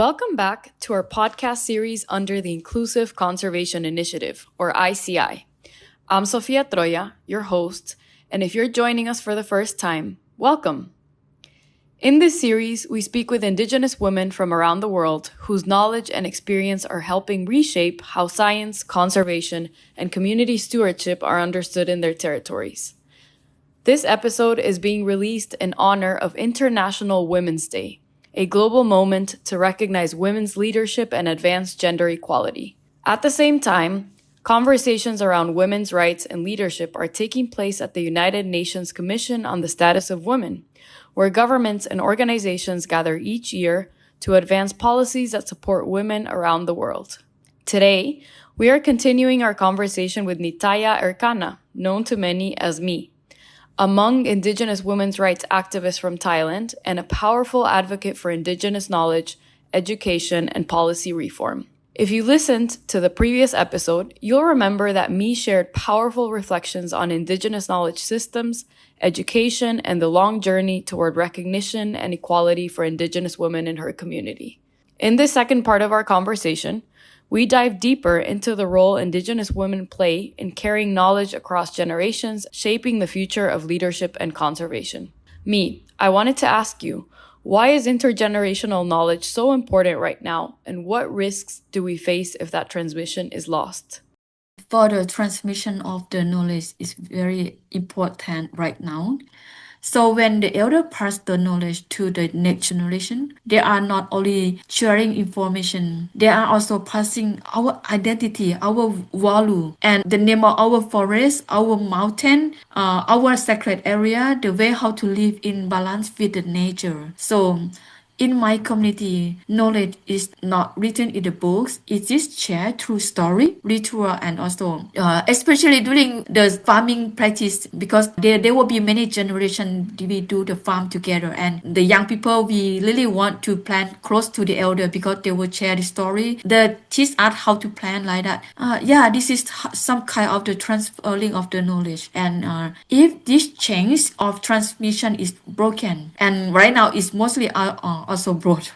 Welcome back to our podcast series under the Inclusive Conservation Initiative, or ICI. I'm Sofia Troya, your host, and if you're joining us for the first time, welcome. In this series, we speak with Indigenous women from around the world whose knowledge and experience are helping reshape how science, conservation, and community stewardship are understood in their territories. This episode is being released in honor of International Women's Day, a global moment to recognize women's leadership and advance gender equality. At the same time, conversations around women's rights and leadership are taking place at the United Nations Commission on the Status of Women, where governments and organizations gather each year to advance policies that support women around the world. Today, we are continuing our conversation with Nittaya Earkanna, known to many as Me, among Indigenous women's rights activists from Thailand and a powerful advocate for Indigenous knowledge, education, and policy reform. If you listened to the previous episode, you'll remember that Me shared powerful reflections on Indigenous knowledge systems, education, and the long journey toward recognition and equality for Indigenous women in her community. In this second part of our conversation, we dive deeper into the role Indigenous women play in carrying knowledge across generations, shaping the future of leadership and conservation. Me, I wanted to ask you, why is intergenerational knowledge so important right now, and what risks do we face if that transmission is lost? For the transmission of the knowledge is very important right now. So when the elder pass the knowledge to the next generation, they are not only sharing information, they are also passing our identity, our value, and the name of our forest, our mountain, our sacred area, the way how to live in balance with the nature. So in my community, knowledge is not written in the books. It is shared through story, ritual, and also, especially during the farming practice, because there will be many generations we do the farm together. And the young people, we really want to plant close to the elder because they will share the story. They teach us how to plant like that. This is some kind of the transferring of the knowledge. And if this change of transmission is broken, and right now it's mostly also broad,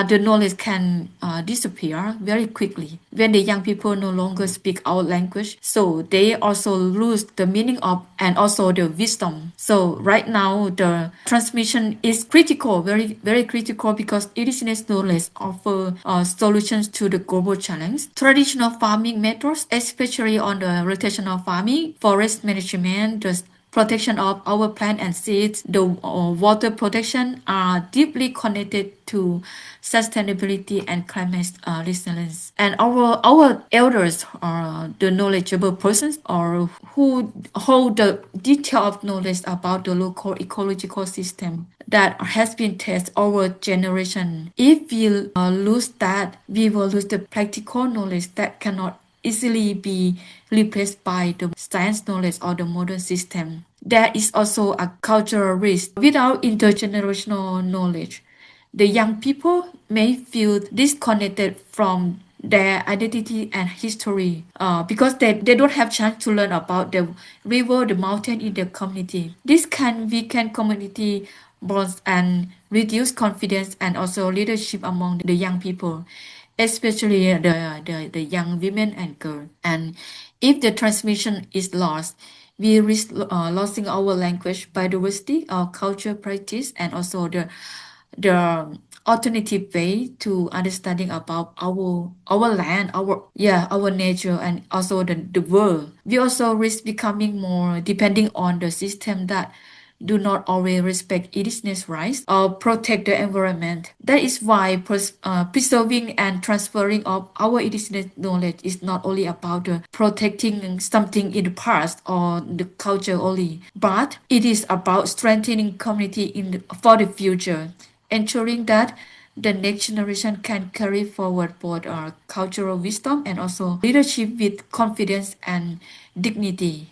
the knowledge can disappear very quickly when the young people no longer speak our language. So they also lose the meaning of and also the wisdom. So right now the transmission is critical, very very critical, because indigenous knowledge offer solutions to the global challenge. Traditional farming methods, especially on the rotational farming, forest management, the protection of our plant and seeds, the water protection are deeply connected to sustainability and climate resilience. And our elders are the knowledgeable persons or who hold the detailed knowledge about the local ecological system that has been tested over generation. If we lose that, we will lose the practical knowledge that cannot easily be replaced by the science knowledge or the modern system. There is also a cultural risk. Without intergenerational knowledge, the young people may feel disconnected from their identity and history because they don't have chance to learn about the river, the mountain in their community. This can weaken community bonds and reduce confidence and also leadership among the young people, especially the young women and girls. And if the transmission is lost, we risk losing our language, biodiversity, our culture practice, and also the alternative way to understanding about our land, our nature, and also the world. We also risk becoming more depending on the system that do not always respect indigenous rights or protect the environment. That is why preserving and transferring of our indigenous knowledge is not only about protecting something in the past or the culture only, but it is about strengthening community for the future, ensuring that the next generation can carry forward both our cultural wisdom and also leadership with confidence and dignity.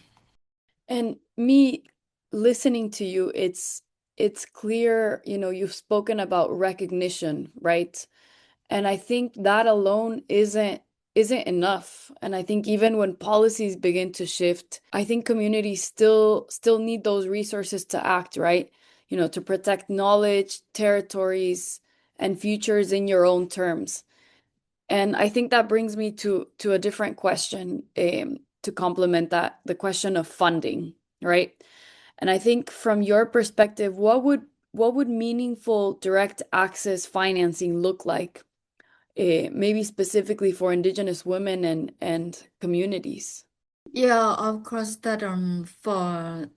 And Me, listening to you, it's clear, you've spoken about recognition, right? And I think that alone isn't enough. And I think even when policies begin to shift, I think communities still need those resources to act, right? To protect knowledge, territories, and futures in your own terms. And I think that brings me to a different question, to complement that, the question of funding, right? And I think from your perspective, what would meaningful direct access financing look like, maybe specifically for Indigenous women and communities? Yeah, of course, that for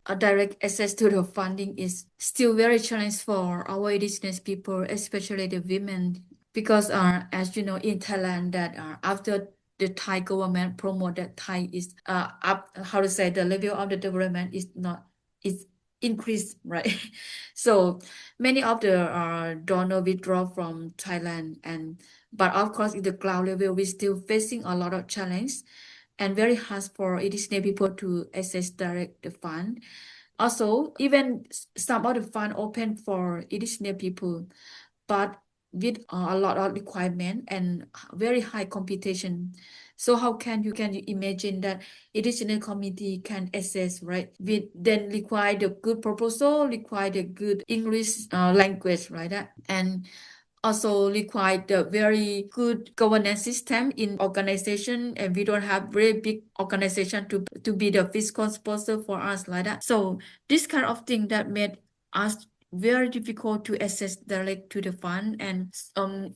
a direct access to the funding is still very challenging for our indigenous people, especially the women, because as you know, in Thailand, that after the Thai government promote that Thai is up, how to say, the level of the development is not is increased, right? So many of the donor withdraw from Thailand, and but of course in the ground level we still facing a lot of challenge and very hard for indigenous people to access direct the fund. Also, even some of the fund open for indigenous people, but with a lot of requirement and very high competition. So how can you imagine that indigenous community can access, right? With then require the good proposal, require the good English language, right? And also require the very good governance system in organization, and we don't have very big organization to be the fiscal sponsor for us like that. So this kind of thing that made us very difficult to access direct to the fund. And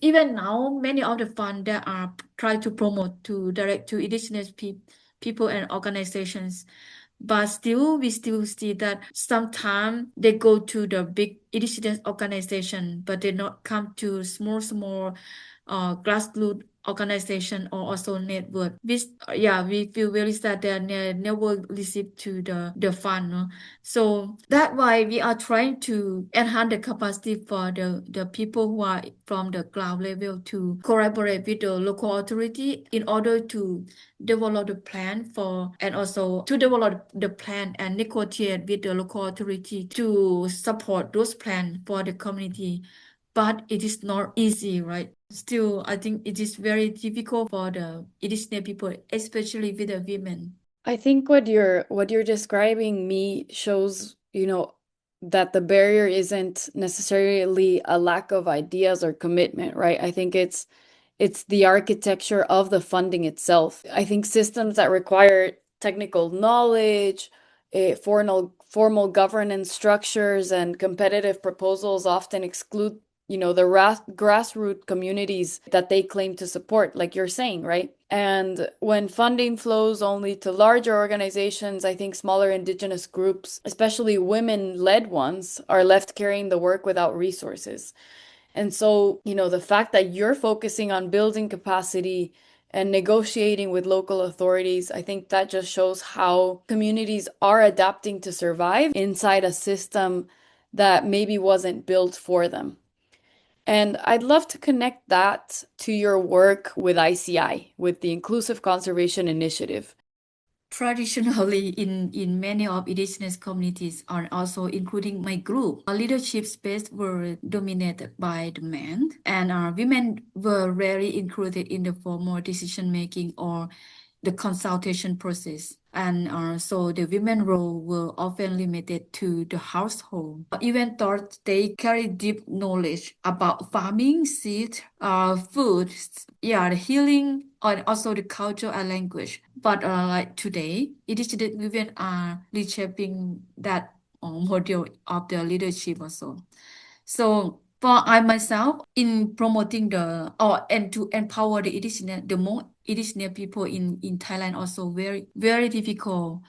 even now many of the fund that are try to promote to direct to indigenous people and organizations, but still we still see that sometimes they go to the big indigenous organization, but they not come to small grassroots organization or also network. We feel very sad that they never receive to the fund. No? So that's why we are trying to enhance the capacity for the people who are from the ground level to collaborate with the local authority in order to develop the plan for, and also to develop the plan and negotiate with the local authority to support those plans for the community. But it is not easy, right? Still, I think it is very difficult for the indigenous people, especially with the women. I think what you're describing me shows, that the barrier isn't necessarily a lack of ideas or commitment, right? I think it's the architecture of the funding itself. I think systems that require technical knowledge, formal governance structures, and competitive proposals often exclude, the grassroots communities that they claim to support, like you're saying, right? And when funding flows only to larger organizations, I think smaller Indigenous groups, especially women-led ones, are left carrying the work without resources. And so, the fact that you're focusing on building capacity and negotiating with local authorities, I think that just shows how communities are adapting to survive inside a system that maybe wasn't built for them. And I'd love to connect that to your work with ICI, with the Inclusive Conservation Initiative. Traditionally, in many of indigenous communities, and also including my group, our leadership space were dominated by the men, and our women were rarely included in the formal decision making or the consultation process. And so the women role were often limited to the household. Even though they carry deep knowledge about farming, seed, food, the healing, and also the culture and language. But like today, indigenous women are reshaping that model of their leadership also. So for I myself, in promoting the or and to empower the indigenous, the more indigenous people in Thailand also very difficult,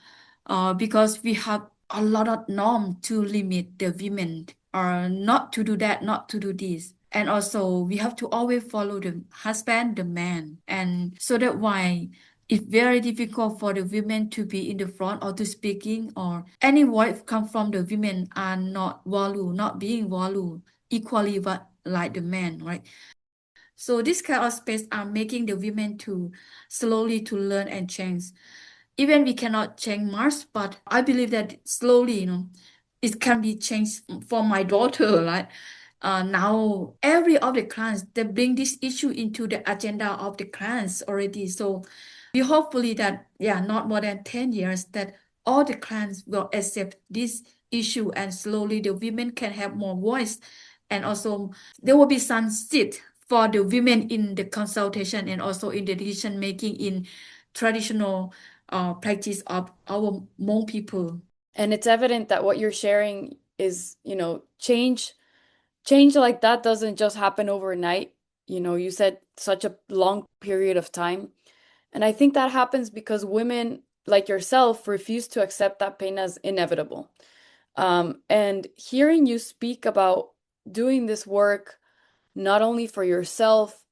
because we have a lot of norm to limit the women or not to do that, not to do this. And also we have to always follow the husband, the man. And so that why it's very difficult for the women to be in the front or to speaking, or any voice come from the women are not valued, not being valued equally but like the men, right? So this kind of space are making the women to slowly to learn and change. Even we cannot change much, but I believe that slowly, it can be changed for my daughter, right? Now every of the clans they bring this issue into the agenda of the clans already. So we hopefully that not more than 10 years that all the clans will accept this issue, and slowly the women can have more voice And also there will be some seat for the women in the consultation and also in the decision making in traditional practice of our Hmong people. And it's evident that what you're sharing is, change like that doesn't just happen overnight. You said such a long period of time. And I think that happens because women like yourself refuse to accept that pain as inevitable. And hearing you speak about doing this work not only for yourself,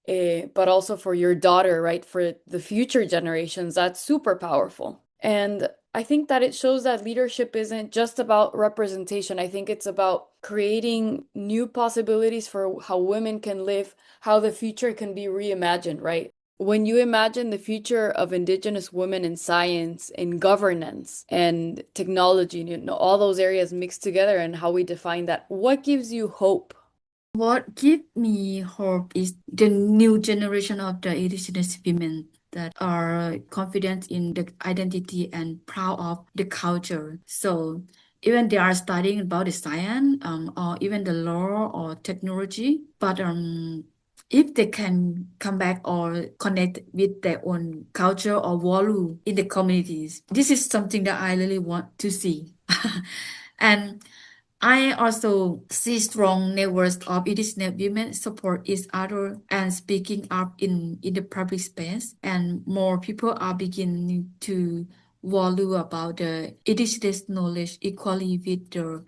but also for your daughter, right? For the future generations, that's super powerful. And I think that it shows that leadership isn't just about representation. I think it's about creating new possibilities for how women can live, how the future can be reimagined, right? When you imagine the future of Indigenous women in science, in governance, and technology, all those areas mixed together and how we define that, what gives you hope? What gives me hope is the new generation of the Indigenous women that are confident in the identity and proud of the culture. So even they are studying about the science or even the law or technology, but if they can come back or connect with their own culture or value in the communities, this is something that I really want to see. And I also see strong networks of Indigenous women support each other and speaking up in the public space, and more people are beginning to value about the Indigenous knowledge equally with the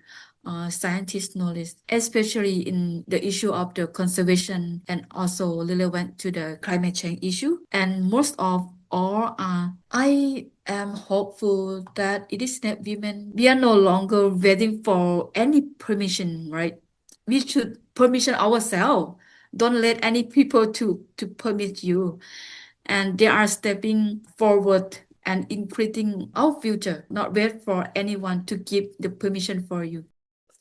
scientist knowledge, especially in the issue of the conservation and also relevant to the climate change issue. And most of all, I am hopeful that it is that women, we are no longer waiting for any permission, right? We should permission ourselves. Don't let any people to permit you. And they are stepping forward and increasing our future, not wait for anyone to give the permission for you.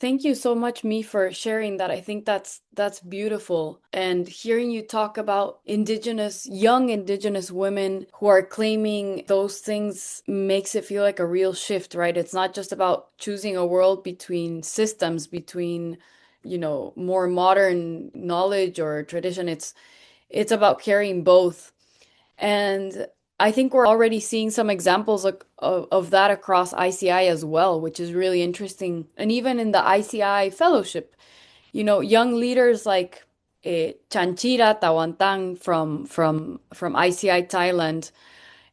Thank you so much, Me, for sharing that. I think that's beautiful. And hearing you talk about young Indigenous women who are claiming those things makes it feel like a real shift, right? It's not just about choosing a world between systems, between, more modern knowledge or tradition. It's about carrying both. And I think we're already seeing some examples of that across ICI as well, which is really interesting. And even in the ICI fellowship, young leaders like Chanchira Tawantang from ICI Thailand,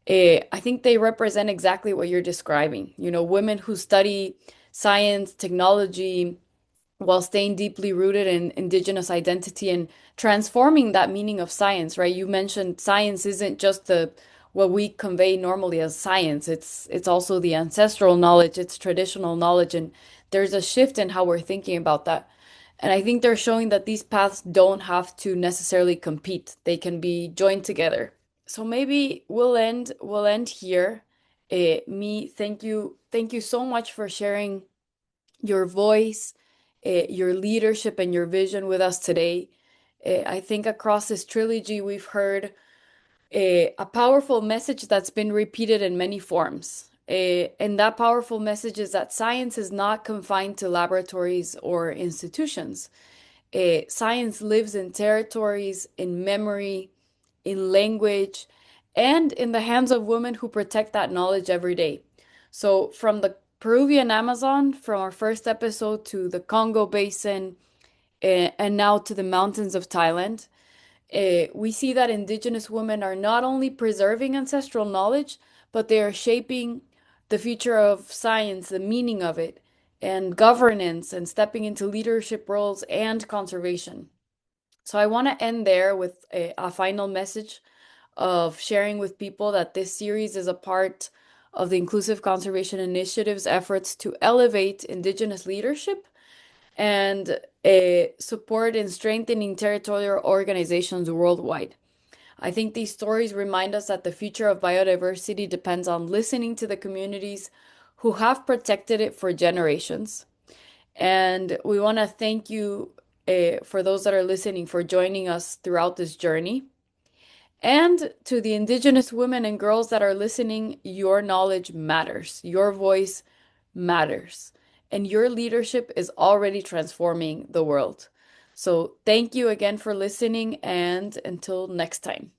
I think they represent exactly what you're describing. Women who study science, technology, while staying deeply rooted in Indigenous identity and transforming that meaning of science, right? You mentioned science isn't just the what we convey normally as science. It's also the ancestral knowledge, it's traditional knowledge, and there's a shift in how we're thinking about that. And I think they're showing that these paths don't have to necessarily compete. They can be joined together. So maybe we'll end here. Me, thank you so much for sharing your voice, your leadership, and your vision with us today. I think across this trilogy, we've heard a powerful message that's been repeated in many forms. And that powerful message is that science is not confined to laboratories or institutions. Science lives in territories, in memory, in language, and in the hands of women who protect that knowledge every day. So, from the Peruvian Amazon, from our first episode to the Congo Basin, and now to the mountains of Thailand, we see that Indigenous women are not only preserving ancestral knowledge, but they are shaping the future of science, the meaning of it, and governance, and stepping into leadership roles and conservation. So I want to end there with a final message of sharing with people that this series is a part of the Inclusive Conservation Initiative's efforts to elevate Indigenous leadership and support in strengthening territorial organizations worldwide. I think these stories remind us that the future of biodiversity depends on listening to the communities who have protected it for generations. And we want to thank you for those that are listening for joining us throughout this journey. And to the Indigenous women and girls that are listening, your knowledge matters. Your voice matters. and your leadership is already transforming the world. So thank you again for listening, and until next time.